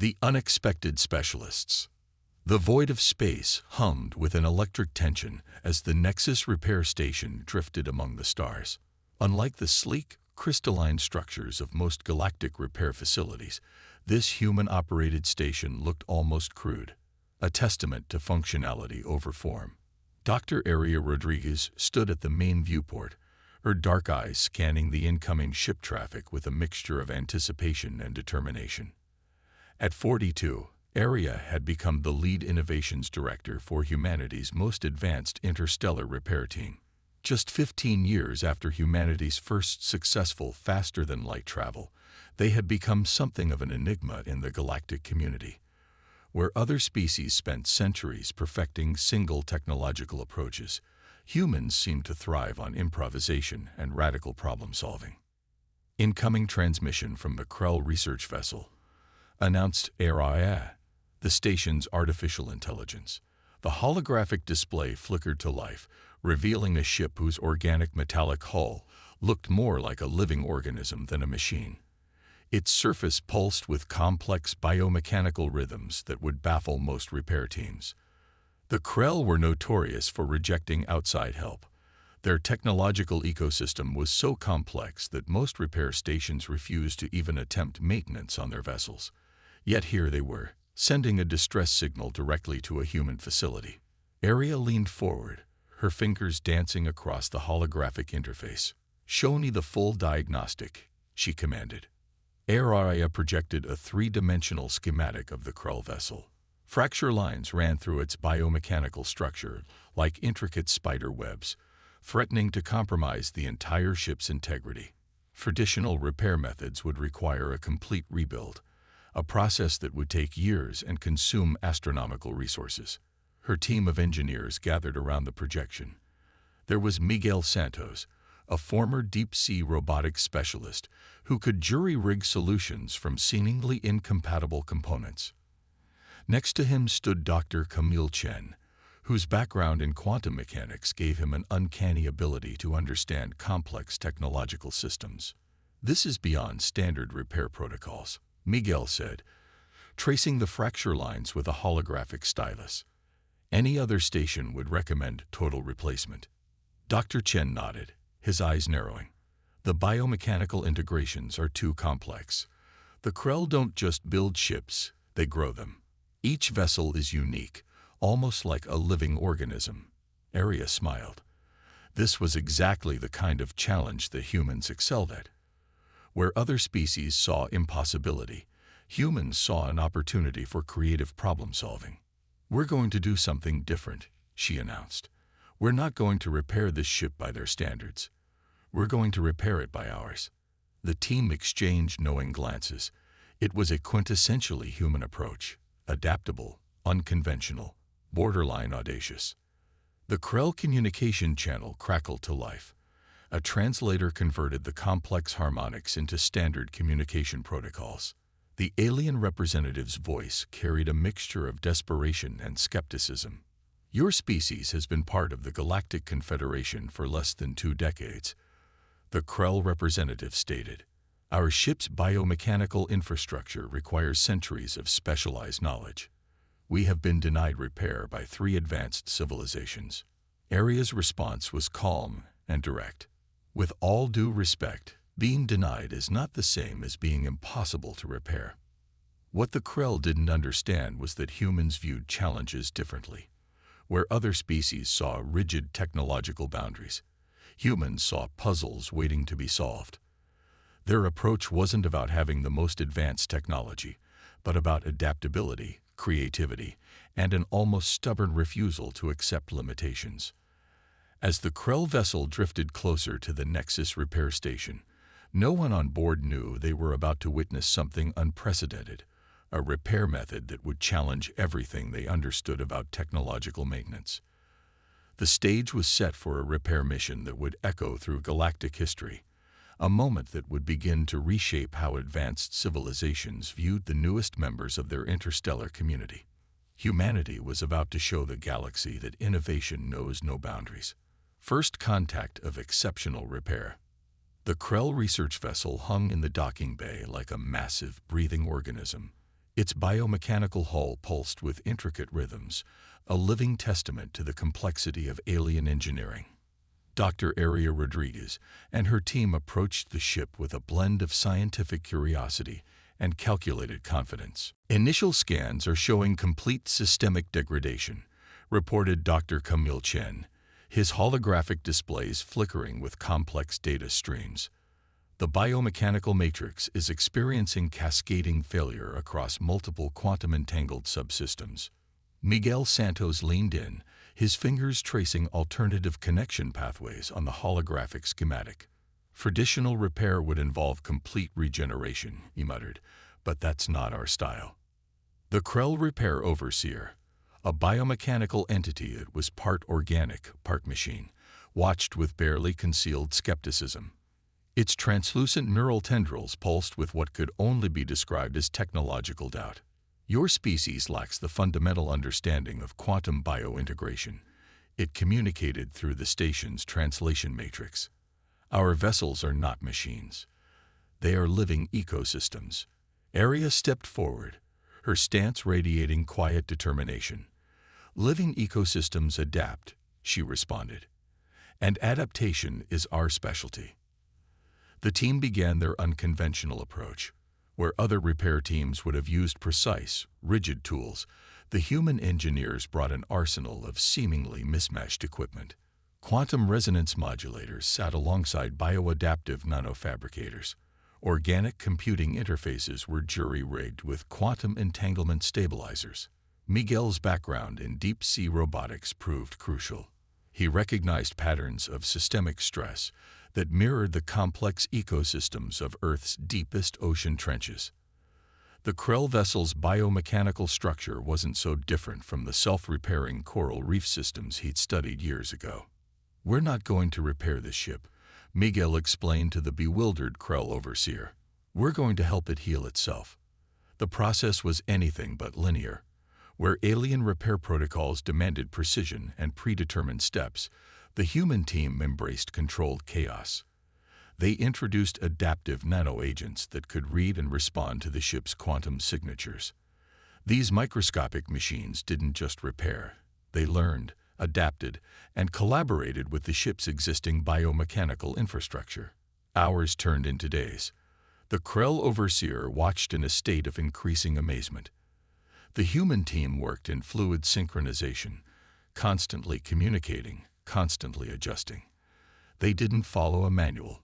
The unexpected specialists. The void of space hummed with an electric tension as the Nexus repair station drifted among the stars. Unlike the sleek, crystalline structures of most galactic repair facilities, this human-operated station looked almost crude, a testament to functionality over form. Dr. Aria Rodriguez stood at the main viewport, her dark eyes scanning the incoming ship traffic with a mixture of anticipation and determination. At 42, Aria had become the lead innovations director for humanity's most advanced interstellar repair team. Just 15 years after humanity's first successful faster-than-light travel, they had become something of an enigma in the galactic community. Where other species spent centuries perfecting single technological approaches, humans seemed to thrive on improvisation and radical problem-solving. Incoming transmission from the Krell research vessel, announced Aria, the station's artificial intelligence. The holographic display flickered to life, revealing a ship whose organic metallic hull looked more like a living organism than a machine. Its surface pulsed with complex biomechanical rhythms that would baffle most repair teams. The Krell were notorious for rejecting outside help. Their technological ecosystem was so complex that most repair stations refused to even attempt maintenance on their vessels. Yet here they were, sending a distress signal directly to a human facility. Aria leaned forward, her fingers dancing across the holographic interface. "Show me the full diagnostic," she commanded. Aria projected a three-dimensional schematic of the Krell vessel. Fracture lines ran through its biomechanical structure like intricate spider webs, threatening to compromise the entire ship's integrity. Traditional repair methods would require a complete rebuild, a process that would take years and consume astronomical resources. Her team of engineers gathered around the projection. There was Miguel Santos, a former deep-sea robotics specialist who could jury-rig solutions from seemingly incompatible components. Next to him stood Dr. Camille Chen, whose background in quantum mechanics gave him an uncanny ability to understand complex technological systems. "This is beyond standard repair protocols," Miguel said, tracing the fracture lines with a holographic stylus. "Any other station would recommend total replacement." Dr. Chen nodded, his eyes narrowing. "The biomechanical integrations are too complex. The Krell don't just build ships, they grow them. Each vessel is unique, almost like a living organism." Aria smiled. This was exactly the kind of challenge that humans excelled at. Where other species saw impossibility, humans saw an opportunity for creative problem-solving. "We're going to do something different," she announced. "We're not going to repair this ship by their standards. We're going to repair it by ours." The team exchanged knowing glances. It was a quintessentially human approach, adaptable, unconventional, borderline audacious. The Krell communication channel crackled to life. A translator converted the complex harmonics into standard communication protocols. The alien representative's voice carried a mixture of desperation and skepticism. "Your species has been part of the Galactic Confederation for less than 2 decades," the Krell representative stated. "Our ship's biomechanical infrastructure requires centuries of specialized knowledge. We have been denied repair by 3 advanced civilizations." Aria's response was calm and direct. "With all due respect, being denied is not the same as being impossible to repair." What the Krell didn't understand was that humans viewed challenges differently. Where other species saw rigid technological boundaries, humans saw puzzles waiting to be solved. Their approach wasn't about having the most advanced technology, but about adaptability, creativity, and an almost stubborn refusal to accept limitations. As the Krell vessel drifted closer to the Nexus repair station, no one on board knew they were about to witness something unprecedented, a repair method that would challenge everything they understood about technological maintenance. The stage was set for a repair mission that would echo through galactic history, a moment that would begin to reshape how advanced civilizations viewed the newest members of their interstellar community. Humanity was about to show the galaxy that innovation knows no boundaries. First contact of exceptional repair. The Krell research vessel hung in the docking bay like a massive, breathing organism, Its biomechanical hull pulsed with intricate rhythms, a living testament to the complexity of alien engineering. Dr. Aria Rodriguez and her team approached the ship with a blend of scientific curiosity and calculated confidence. Initial scans are showing complete systemic degradation, reported Dr. Camille Chen, his holographic displays flickering with complex data streams. The biomechanical matrix is experiencing cascading failure across multiple quantum-entangled subsystems. Miguel Santos leaned in, his fingers tracing alternative connection pathways on the holographic schematic. Traditional repair would involve complete regeneration, he muttered, but that's not our style. The Krell Repair Overseer, a biomechanical entity that was part organic, part machine, watched with barely concealed skepticism. Its translucent neural tendrils pulsed with what could only be described as technological doubt. Your species lacks the fundamental understanding of quantum biointegration. It communicated through the station's translation matrix. Our vessels are not machines. They are living ecosystems. Aria stepped forward, her stance radiating quiet determination. Living ecosystems adapt, she responded, and adaptation is our specialty. The team began their unconventional approach. Where other repair teams would have used precise, rigid tools, the human engineers brought an arsenal of seemingly mismatched equipment. Quantum resonance modulators sat alongside bioadaptive nanofabricators. Organic computing interfaces were jury-rigged with quantum entanglement stabilizers. Miguel's background in deep-sea robotics proved crucial. He recognized patterns of systemic stress that mirrored the complex ecosystems of Earth's deepest ocean trenches. The Krell vessel's biomechanical structure wasn't so different from the self-repairing coral reef systems he'd studied years ago. "We're not going to repair this ship," Miguel explained to the bewildered Krell overseer. "We're going to help it heal itself." The process was anything but linear. Where alien repair protocols demanded precision and predetermined steps, the human team embraced controlled chaos. They introduced adaptive nanoagents that could read and respond to the ship's quantum signatures. These microscopic machines didn't just repair. They learned, adapted, and collaborated with the ship's existing biomechanical infrastructure. Hours turned into days. The Krell overseer watched in a state of increasing amazement. The human team worked in fluid synchronization, constantly communicating, constantly adjusting. They didn't follow a manual.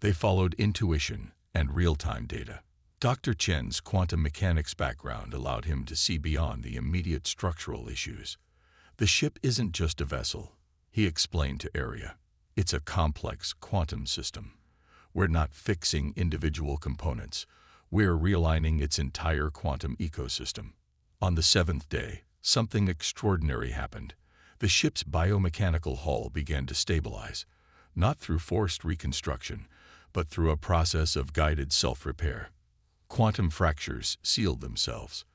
They followed intuition and real-time data. Dr. Chen's quantum mechanics background allowed him to see beyond the immediate structural issues. "The ship isn't just a vessel," he explained to Aria. "It's a complex quantum system. We're not fixing individual components. We're realigning its entire quantum ecosystem." On the 7th day, something extraordinary happened. The ship's biomechanical hull began to stabilize, not through forced reconstruction, but through a process of guided self-repair. Quantum fractures sealed themselves.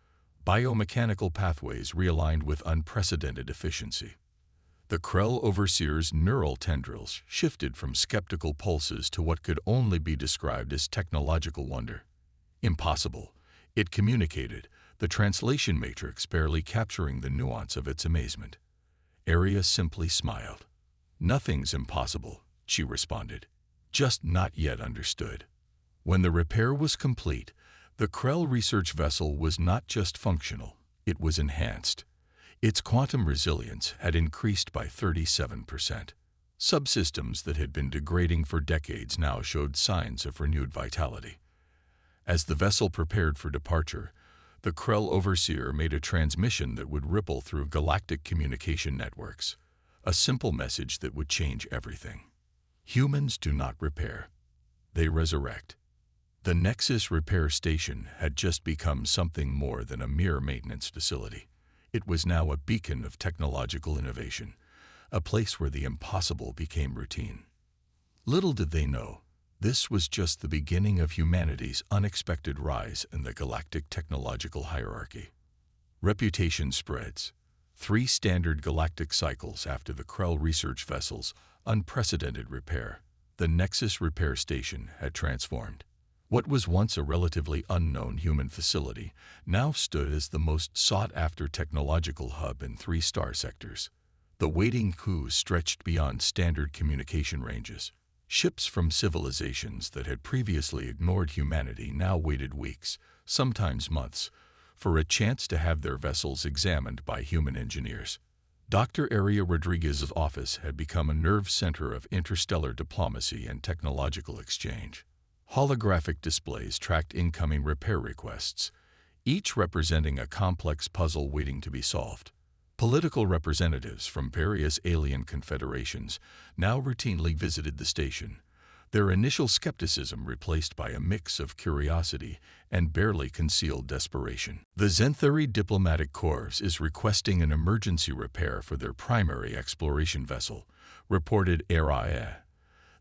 Biomechanical pathways realigned with unprecedented efficiency. The Krell overseer's neural tendrils shifted from skeptical pulses to what could only be described as technological wonder. Impossible, it communicated, the translation matrix barely capturing the nuance of its amazement. Aria simply smiled. "Nothing's impossible," she responded. "Just not yet understood." When the repair was complete, the Krell research vessel was not just functional, it was enhanced. Its quantum resilience had increased by 37%. Subsystems that had been degrading for decades now showed signs of renewed vitality. As the vessel prepared for departure, the Krell overseer made a transmission that would ripple through galactic communication networks, a simple message that would change everything. Humans do not repair. They resurrect. The Nexus Repair Station had just become something more than a mere maintenance facility. It was now a beacon of technological innovation, a place where the impossible became routine. Little did they know, this was just the beginning of humanity's unexpected rise in the galactic technological hierarchy. Reputation spreads. 3 standard galactic cycles after the Krell research vessel's unprecedented repair, the Nexus Repair Station had transformed. What was once a relatively unknown human facility now stood as the most sought-after technological hub in 3-star sectors. The waiting queues stretched beyond standard communication ranges. Ships from civilizations that had previously ignored humanity now waited weeks, sometimes months, for a chance to have their vessels examined by human engineers. Dr. Aria Rodriguez's office had become a nerve center of interstellar diplomacy and technological exchange. Holographic displays tracked incoming repair requests, each representing a complex puzzle waiting to be solved. Political representatives from various alien confederations now routinely visited the station, their initial skepticism replaced by a mix of curiosity and barely concealed desperation. The Zenthuri Diplomatic Corps is requesting an emergency repair for their primary exploration vessel, reported ARIA,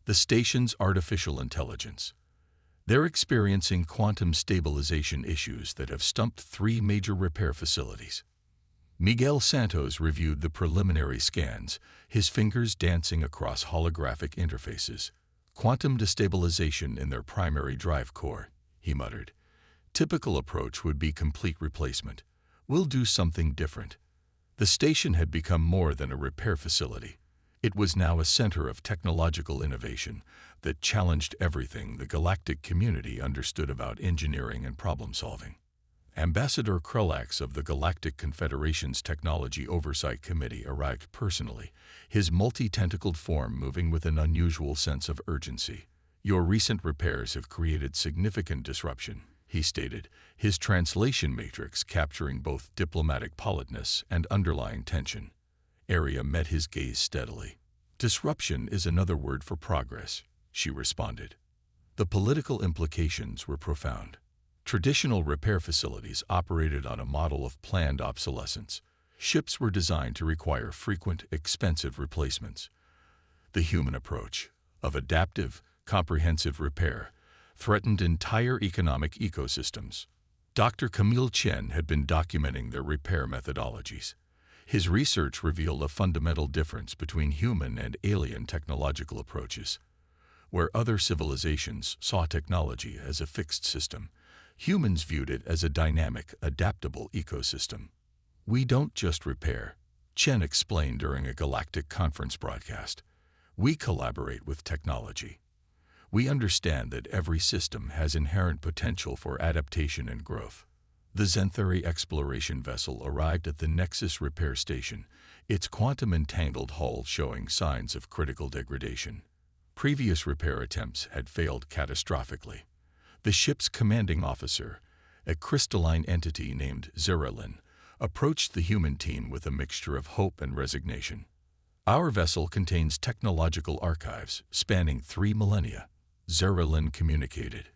the station's artificial intelligence. They're experiencing quantum stabilization issues that have stumped 3 major repair facilities. Miguel Santos reviewed the preliminary scans, his fingers dancing across holographic interfaces. Quantum destabilization in their primary drive core, he muttered. Typical approach would be complete replacement. We'll do something different. The station had become more than a repair facility. It was now a center of technological innovation that challenged everything the galactic community understood about engineering and problem-solving. Ambassador Krulax of the Galactic Confederation's Technology Oversight Committee arrived personally, his multi-tentacled form moving with an unusual sense of urgency. "Your recent repairs have created significant disruption," he stated, his translation matrix capturing both diplomatic politeness and underlying tension. Aria met his gaze steadily. "Disruption is another word for progress," she responded. The political implications were profound. Traditional repair facilities operated on a model of planned obsolescence. Ships were designed to require frequent, expensive replacements. The human approach, of adaptive, comprehensive repair, threatened entire economic ecosystems. Dr. Camille Chen had been documenting their repair methodologies. His research revealed a fundamental difference between human and alien technological approaches. Where other civilizations saw technology as a fixed system, humans viewed it as a dynamic, adaptable ecosystem. "We don't just repair," Chen explained during a Galactic conference broadcast. "We collaborate with technology. We understand that every system has inherent potential for adaptation and growth." The Zenthuri exploration vessel arrived at the Nexus repair station, its quantum-entangled hull showing signs of critical degradation. Previous repair attempts had failed catastrophically. The ship's commanding officer, a crystalline entity named Zeralin, approached the human team with a mixture of hope and resignation. "Our vessel contains technological archives spanning 3 millennia," Zeralin communicated.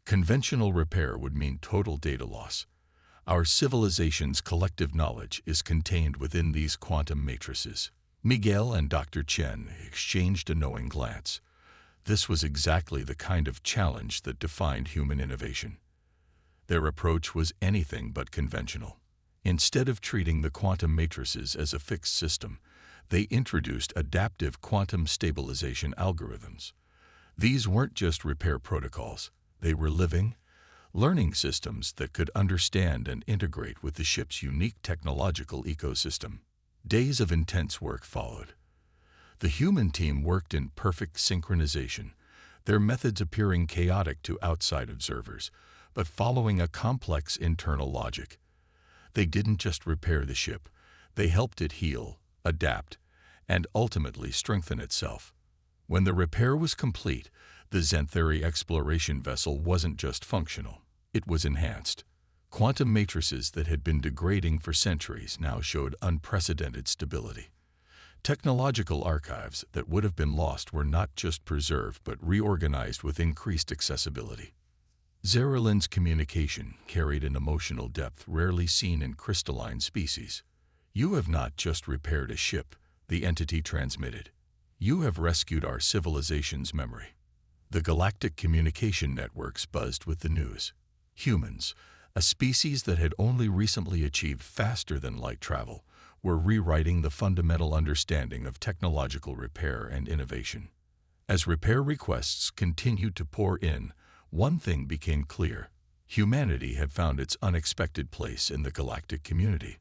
"Conventional repair would mean total data loss. Our civilization's collective knowledge is contained within these quantum matrices." Miguel and Dr. Chen exchanged a knowing glance. This was exactly the kind of challenge that defined human innovation. Their approach was anything but conventional. Instead of treating the quantum matrices as a fixed system, they introduced adaptive quantum stabilization algorithms. These weren't just repair protocols. They were living, learning systems that could understand and integrate with the ship's unique technological ecosystem. Days of intense work followed. The human team worked in perfect synchronization, their methods appearing chaotic to outside observers, but following a complex internal logic. They didn't just repair the ship, they helped it heal, adapt, and ultimately strengthen itself. When the repair was complete, the Zenthuri exploration vessel wasn't just functional, it was enhanced. Quantum matrices that had been degrading for centuries now showed unprecedented stability. Technological archives that would have been lost were not just preserved but reorganized with increased accessibility. Zeralin's communication carried an emotional depth rarely seen in crystalline species. "You have not just repaired a ship," the entity transmitted. "You have rescued our civilization's memory." The galactic communication networks buzzed with the news. Humans, a species that had only recently achieved faster-than-light travel, were rewriting the fundamental understanding of technological repair and innovation. As repair requests continued to pour in, One thing became clear. Humanity had found its unexpected place in the galactic community,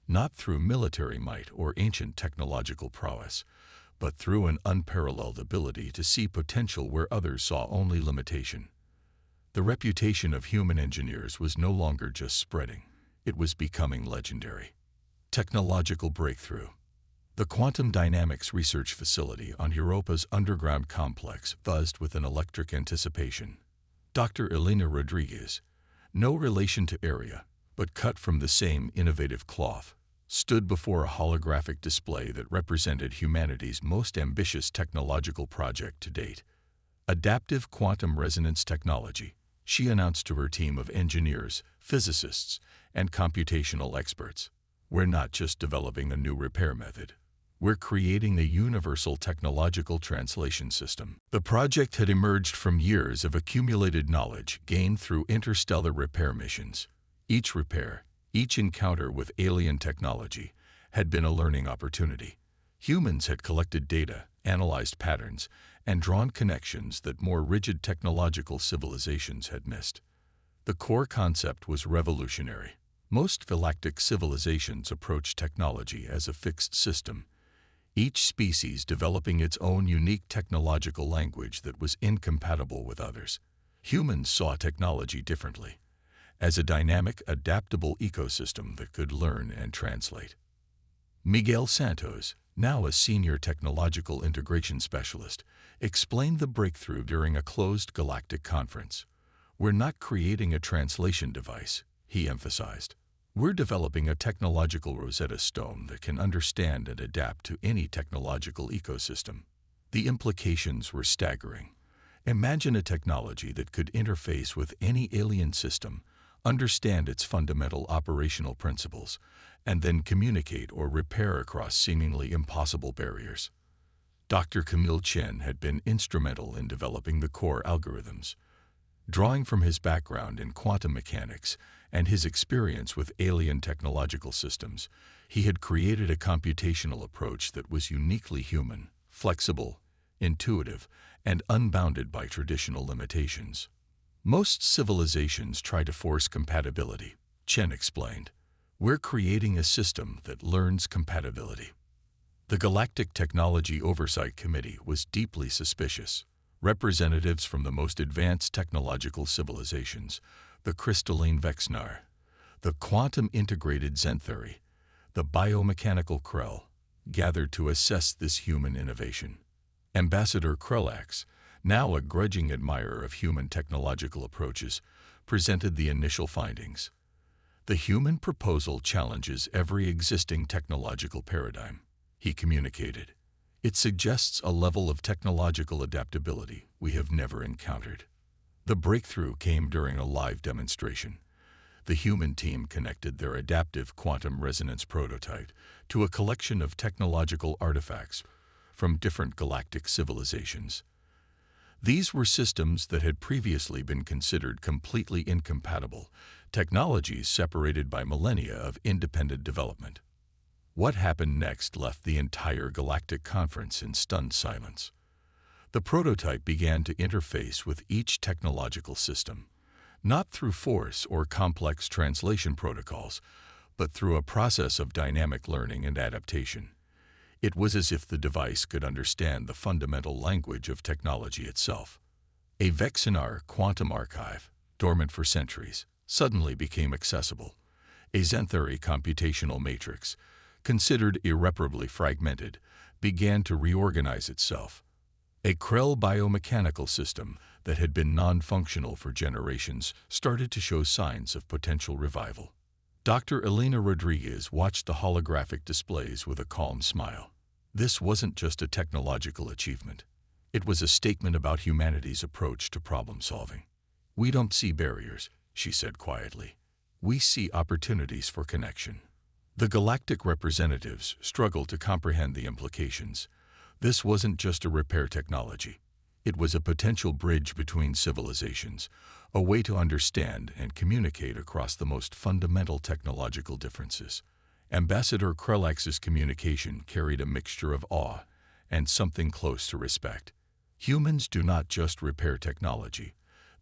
not through military might or ancient technological prowess, but through an unparalleled ability to see potential where others saw only limitation. The reputation of human engineers was no longer just spreading, it was becoming legendary. Technological breakthrough. The Quantum Dynamics Research Facility on Europa's underground complex buzzed with an electric anticipation. Dr. Elena Rodriguez, no relation to Area, but cut from the same innovative cloth, stood before a holographic display that represented humanity's most ambitious technological project to date. Adaptive quantum resonance technology, she announced to her team of engineers, physicists, and computational experts. We're not just developing a new repair method. We're creating a universal technological translation system. The project had emerged from years of accumulated knowledge gained through interstellar repair missions. Each repair, each encounter with alien technology, had been a learning opportunity. Humans had collected data, analyzed patterns, and drawn connections that more rigid technological civilizations had missed. The core concept was revolutionary. Most galactic civilizations approach technology as a fixed system, each species developing its own unique technological language that was incompatible with others. Humans saw technology differently, as a dynamic, adaptable ecosystem that could learn and translate. Miguel Santos, now a senior technological integration specialist, explained the breakthrough during a closed galactic conference. We're not creating a translation device, he emphasized. We're developing a technological Rosetta Stone that can understand and adapt to any technological ecosystem. The implications were staggering. Imagine a technology that could interface with any alien system, understand its fundamental operational principles, and then communicate or repair across seemingly impossible barriers. Dr. Camille Chen had been instrumental in developing the core algorithms. Drawing from his background in quantum mechanics and his experience with alien technological systems, he had created a computational approach that was uniquely human, flexible, intuitive, and unbounded by traditional limitations. Most civilizations try to force compatibility, Chen explained. We're creating a system that learns compatibility. The Galactic Technology Oversight Committee was deeply suspicious. Representatives from the most advanced technological civilizations, the crystalline Vexnar, the quantum-integrated Zenthuri, the biomechanical Krell, gathered to assess this human innovation. Ambassador Krelax, now a grudging admirer of human technological approaches, presented the initial findings. The human proposal challenges every existing technological paradigm, he communicated. It suggests a level of technological adaptability we have never encountered. The breakthrough came during a live demonstration. The human team connected their adaptive quantum resonance prototype to a collection of technological artifacts from different galactic civilizations. These were systems that had previously been considered completely incompatible, technologies separated by millennia of independent development. What happened next left the entire galactic conference in stunned silence. The prototype began to interface with each technological system, not through force or complex translation protocols, but through a process of dynamic learning and adaptation. It was as if the device could understand the fundamental language of technology itself. A Vexnar quantum archive, dormant for centuries, suddenly became accessible. A Zenthuri computational matrix, considered irreparably fragmented, began to reorganize itself. A Krell biomechanical system that had been non-functional for generations started to show signs of potential revival. Dr. Elena Rodriguez watched the holographic displays with a calm smile. This wasn't just a technological achievement. It was a statement about humanity's approach to problem solving. We don't see barriers, she said quietly. We see opportunities for connection. The galactic representatives struggled to comprehend the implications. This wasn't just a repair technology. It was a potential bridge between civilizations, a way to understand and communicate across the most fundamental technological differences. Ambassador Krelax's communication carried a mixture of awe and something close to respect. Humans do not just repair technology.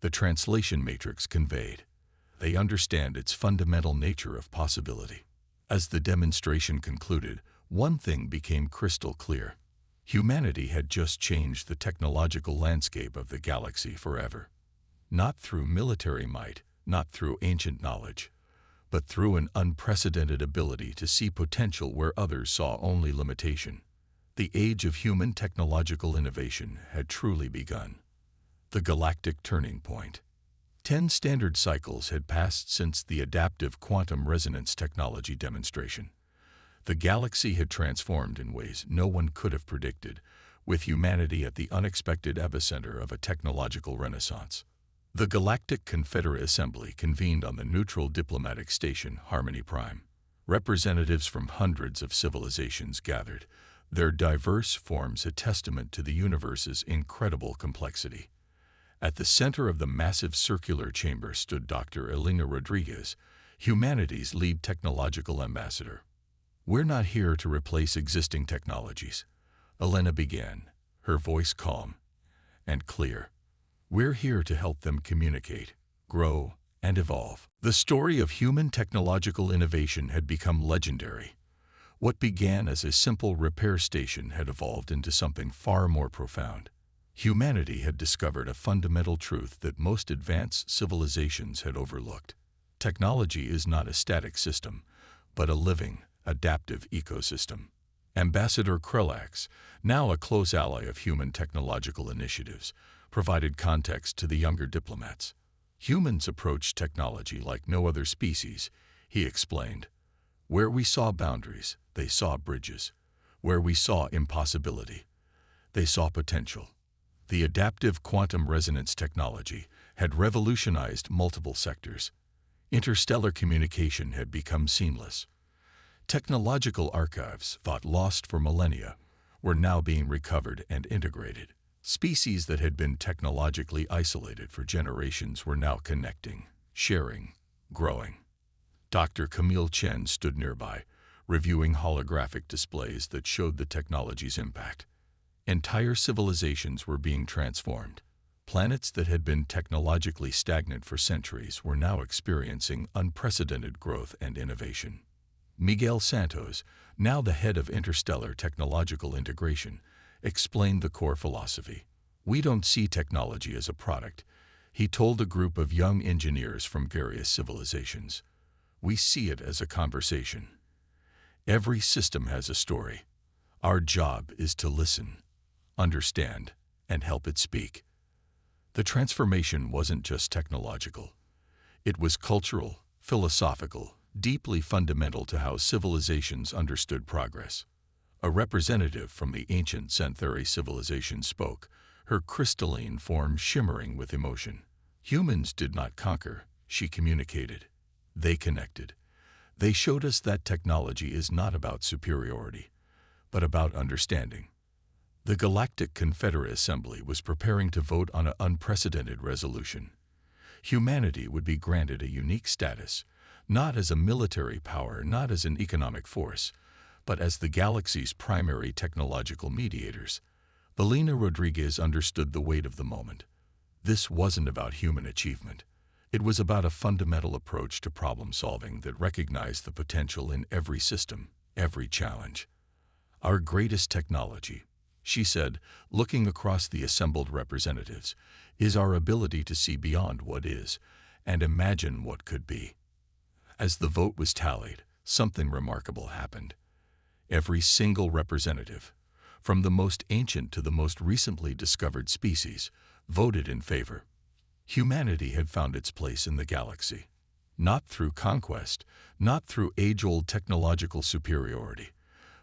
The translation matrix conveyed. They understand its fundamental nature of possibility. As the demonstration concluded, one thing became crystal clear. Humanity had just changed the technological landscape of the galaxy forever. Not through military might, not through ancient knowledge, but through an unprecedented ability to see potential where others saw only limitation. The age of human technological innovation had truly begun. The galactic turning point. 10 standard cycles had passed since the adaptive quantum resonance technology demonstration. The galaxy had transformed in ways no one could have predicted, with humanity at the unexpected epicenter of a technological renaissance. The Galactic Confederate Assembly convened on the neutral diplomatic station Harmony Prime. Representatives from hundreds of civilizations gathered, their diverse forms a testament to the universe's incredible complexity. At the center of the massive circular chamber stood Dr. Elena Rodriguez, humanity's lead technological ambassador. "We're not here to replace existing technologies," Elena began, her voice calm and clear. "We're here to help them communicate, grow, and evolve." The story of human technological innovation had become legendary. What began as a simple repair station had evolved into something far more profound. Humanity had discovered a fundamental truth that most advanced civilizations had overlooked. Technology is not a static system, but a living, adaptive ecosystem. Ambassador Krelax, now a close ally of human technological initiatives, provided context to the younger diplomats. "Humans approach technology like no other species," he explained. "Where we saw boundaries, they saw bridges. Where we saw impossibility, they saw potential." The adaptive quantum resonance technology had revolutionized multiple sectors. Interstellar communication had become seamless. Technological archives, thought lost for millennia, were now being recovered and integrated. Species that had been technologically isolated for generations were now connecting, sharing, growing. Dr. Camille Chen stood nearby, reviewing holographic displays that showed the technology's impact. Entire civilizations were being transformed. Planets that had been technologically stagnant for centuries were now experiencing unprecedented growth and innovation. Miguel Santos, now the head of Interstellar Technological Integration, explained the core philosophy. "We don't see technology as a product," he told a group of young engineers from various civilizations. "We see it as a conversation. Every system has a story. Our job is to listen, understand, and help it speak." The transformation wasn't just technological. It was cultural, philosophical, deeply fundamental to how civilizations understood progress. A representative from the ancient Xanthari civilization spoke, her crystalline form shimmering with emotion. "Humans did not conquer," she communicated. "They connected. They showed us that technology is not about superiority, but about understanding." The Galactic Confederate Assembly was preparing to vote on an unprecedented resolution. Humanity would be granted a unique status, not as a military power, not as an economic force, but as the galaxy's primary technological mediators. Elena Rodriguez understood the weight of the moment. This wasn't about human achievement. It was about a fundamental approach to problem solving that recognized the potential in every system, every challenge. "Our greatest technology," she said, looking across the assembled representatives, "is our ability to see beyond what is and imagine what could be." As the vote was tallied, something remarkable happened. Every single representative, from the most ancient to the most recently discovered species, voted in favor. Humanity had found its place in the galaxy, not through conquest, not through age-old technological superiority,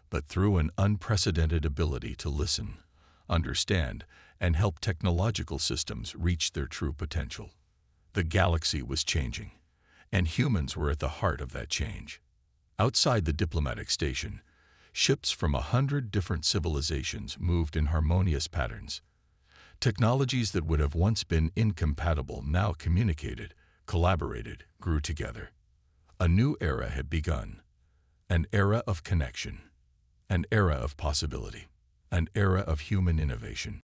but through an unprecedented ability to listen, understand, and help technological systems reach their true potential. The galaxy was changing, and humans were at the heart of that change. Outside the diplomatic station, ships from 100 different civilizations moved in harmonious patterns. Technologies that would have once been incompatible now communicated, collaborated, grew together. A new era had begun, an era of connection, an era of possibility, an era of human innovation.